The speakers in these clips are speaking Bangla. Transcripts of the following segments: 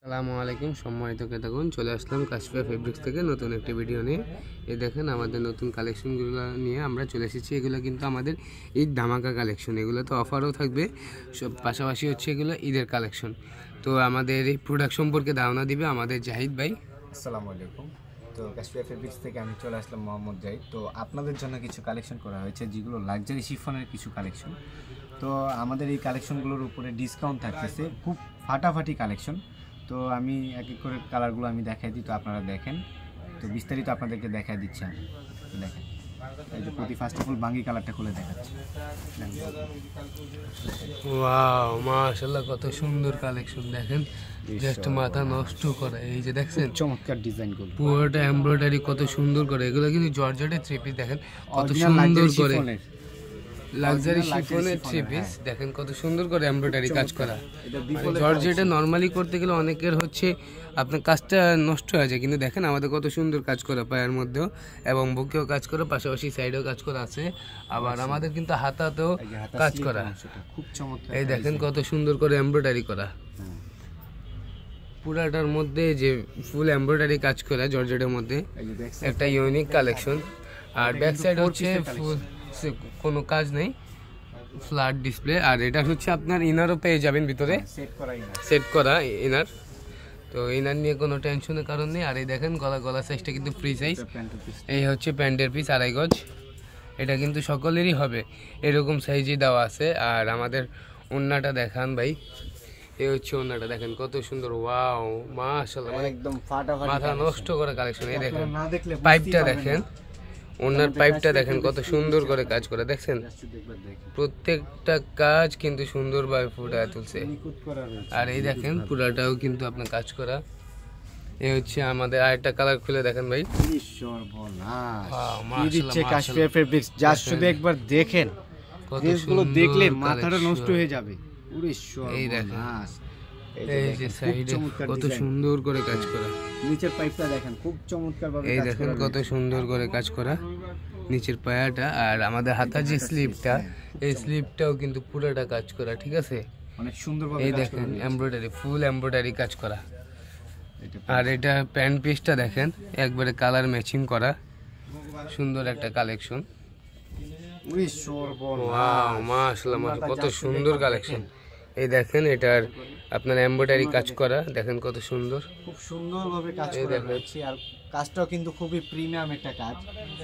আসসালামু আলাইকুম সম্মানিত ক্রেতাগণ, চলে আসলাম কাশফিয়া ফেব্রিক্স থেকে নতুন একটি ভিডিও নিয়ে। এই দেখেন আমাদের নতুন কালেকশনগুলো নিয়ে আমরা চলে এসেছি। এগুলো কিন্তু আমাদের ঈদ ধামাকা কালেকশন, এগুলো তো অফারও থাকবে, সব পাশাপাশি হচ্ছে এগুলো ঈদের কালেকশন। তো আমাদের এই প্রোডাক্ট সম্পর্কে ধারণা দিবে আমাদের জাহিদ ভাই। আসসালামু আলাইকুম। তো কাশফিয়া ফেব্রিক্স থেকে আমি চলে আসলাম মোহাম্মদ জাহিদ। তো আপনাদের জন্য কিছু কালেকশন করা হয়েছে, যেগুলো লাক্সারি শিফনের কিছু কালেকশন। তো আমাদের এই কালেকশনগুলোর উপরে ডিসকাউন্ট থাকতেছে, খুব ফাটাফাটি কালেকশন। তো আমি এক এক করে কালারগুলো আমি দেখাই দিই, তো আপনারা দেখেন। তো বিস্তারিত আপনাদেরকে দেখাই দিচ্ছি আমি। দেখেন, এই যে প্রতি ফার্স্ট অফ অল বাঙ্গি কালারটা খুলে দেখাচ্ছি। ওয়াও, মাশাআল্লাহ, কত সুন্দর কালেকশন দেখেন, জাস্ট মাথা নষ্ট করে। এই যে দেখছেন চমৎকার ডিজাইনগুলো, পুরোটা এমব্রয়ডারি কত সুন্দর করে। এগুলো কিন্তু জর্জেটের থ্রি পিস, দেখেন কত সুন্দর করে লাক্সারি শিফনের থ্রি পিস, দেখেন কত সুন্দর করে এমব্রয়ডারি কাজ করা। জর্জেটে নর্মালি করতে গেলে অনেকের হচ্ছে আপনার কাজটা নষ্ট হয়ে যায়, কিন্তু দেখেন আমাদের কত সুন্দর কাজ করা পায়ের মধ্যেও, এবং বুকেও কাজ করা, পাশাপাশি সাইডেও কাজ করা আছে। আবার আমাদের কিন্তু হাতাতেও কাজ করা, খুব চমৎকার। এই দেখেন কত সুন্দর করে এমব্রয়ডারি করা, পুরাটার মধ্যে যে ফুল এমব্রয়ডারি কাজ করা জর্জেটের মধ্যে, একটা ইউনিক কালেকশন। আর ব্যাক সাইড হচ্ছে ফুল কোনো কাজ নেই, ফ্ল্যাট ডিসপ্লে। আর এটা হচ্ছে আপনার ইনারও পেয়ে যাবেন ভিতরে, সেট করা ইনার। তো ইনার নিয়ে কোনো টেনশনের কারণ নেই। আর এই দেখেন গলা সাইজটা কিন্তু ফ্রি সাইজ। এই হচ্ছে প্যান্টের পিস 2.5 গজ, এটা কিন্তু সকলেরই হবে, এরকম সাইজই দেওয়া আছে। আর আমাদের ওড়নাটা দেখান ভাই, এই হচ্ছে ওড়নাটা, দেখেন কত সুন্দর। ওয়াও, মাশাআল্লাহ, মানে একদম ফাটাফাটি, মাথা নষ্ট করা কালেকশন। এই দেখেন পাইপটা দেখেন, ওনার পাইপটা দেখেন কত সুন্দর করে কাজ করে, দেখছেন প্রত্যেকটা কাজ কিন্তু সুন্দরভাবে ফুটায় তুলছে। আর এই দেখেন পুরাটাও কিন্তু আপনার কাজ করা। এই হচ্ছে আমাদের আরেকটা কালার খুলে দেখেন ভাই, কাশফিয়া ফেব্রিক্স জাস্ট শুধু একবার দেখেন, জিনিসগুলো দেখলে মাথাটা নষ্ট হয়ে যাবে। এই দেখেন, এই যে সাইডে কত সুন্দর করে কাজ করা, নিচের পাইপটা দেখেন খুব চমৎকার ভাবে, এই দেখেন কত সুন্দর করে কাজ করা নিচের পায়াটা। আর আমাদের হাতার যে স্লিপটা, এই স্লিপটাও কিন্তু পুরোটা কাজ করা, ঠিক আছে, অনেক সুন্দর ভাবে। এই দেখেন এমব্রয়ডারি, ফুল এমব্রয়ডারি কাজ করা। আর এটা প্যান্ট পিসটা দেখেন একবারে কালার ম্যাচিং করা, সুন্দর একটা কালেকশন। ওয়াও, মাশাআল্লাহ, কত সুন্দর কালেকশন। এই দেখেন এটার আপনার এমব্রয়ডারি কাজ করা, দেখেন কত সুন্দর, খুব সুন্দরভাবে কাজ করা হয়েছে। আর কাজটাও কিন্তু খুবই প্রিমিয়াম একটা কাজ,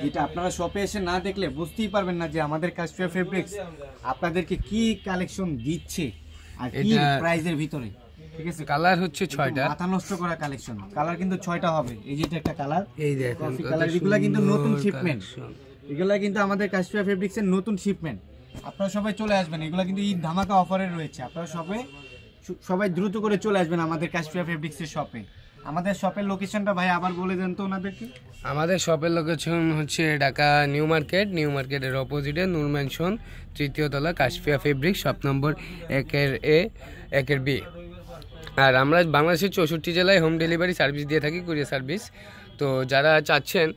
যেটা আপনারা শপে এসে না দেখলে বুঝতেই পারবেন না যে আমাদের কাশফিয়া ফেব্রিক্স আপনাদেরকে কি কালেকশন দিচ্ছে আর কি প্রাইজের ভিতরে। ঠিক আছে, কালার হচ্ছে 6টা, মাথা নষ্ট করা কালেকশন। কালার কিন্তু 6টা হবে। এই যেটা একটা কালার, এই দেখেন কালার, এগুলা কিন্তু নতুন শিপমেন্ট, এগুলা কিন্তু আমাদের কাশফিয়া ফেব্রিক্সের নতুন শিপমেন্ট। আপনারা সবাই চলে আসবেন, এগুলা কিন্তু ঈদ ধামাকা অফারে রয়েছে। আপনারা সবাই দ্রুত করে চলে আসবেন আমাদের কাশফিয়া ফেব্রিক্সের শপে। আমাদের শপের লোকেশনটা ভাই আবার বলে দেন তো ওনাদেরকে। আমাদের শপের লোকেশন হচ্ছে ঢাকা নিউ মার্কেটের অপোজিটে নূর ম্যানশন, 3য় তলা, কাশফিয়া ফেব্রিক্স, শপ নম্বর 1-এর B। আর আমরা বাংলাদেশের 64 জেলায় হোম ডেলিভারি সার্ভিস দিয়ে থাকি, কুরিয়ার সার্ভিস। তো যারা চাচ্ছেন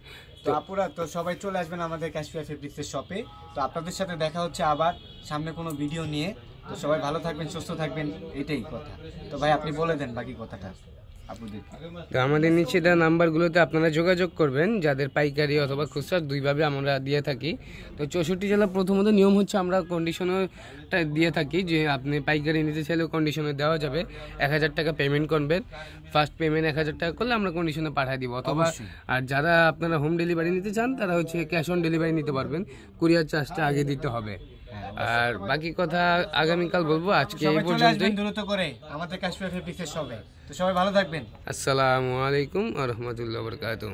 তো আপুরা, তো সবাই চলে আসবেন আমাদের কাশফিয়া ফেব্রিক্সের শপে। তো আপনাদের সাথে দেখা হচ্ছে আবার সামনে কোনো ভিডিও নিয়ে। তো সবাই ভালো থাকবেন, সুস্থ থাকবেন, এটাই কথা। তো ভাই আপনি বলে দেন বাকি কথাটা আপুদেরকে। তো আমাদের নিচে দেওয়া নাম্বারগুলোতে আপনারা যোগাযোগ করবেন, যাদের পাইকারি অথবা খুচরা দুইভাবে আমরা দিয়ে থাকি। তো 64 জেলা প্রথমত নিয়ম হচ্ছে আমরা কন্ডিশনারটা দিয়ে থাকি, যে আপনি পাইকারি নিতে চাইলেও কন্ডিশনার দেওয়া যাবে। 1000 টাকা পেমেন্ট করবেন, ফার্স্ট পেমেন্ট 1000 টাকা করলে আমরা কন্ডিশনার পাঠিয়ে দিব। অথবা আর যারা আপনারা হোম ডেলিভারি নিতে চান তারা হচ্ছে ক্যাশ অন ডেলিভারি নিতে পারবেন, কুরিয়ার চার্জটা আগে দিতে হবে। আর বাকি কথা আগামীকাল বলবো, আজকে এই পর্যন্তই। দ্রুত করে আমাদের কাশফিয়া ফেব্রিক্সের শপে। তো সবাই ভালো থাকবেন। আসসালামু আলাইকুম ওয়া রাহমাতুল্লাহি ওয়া বারাকাতুহু।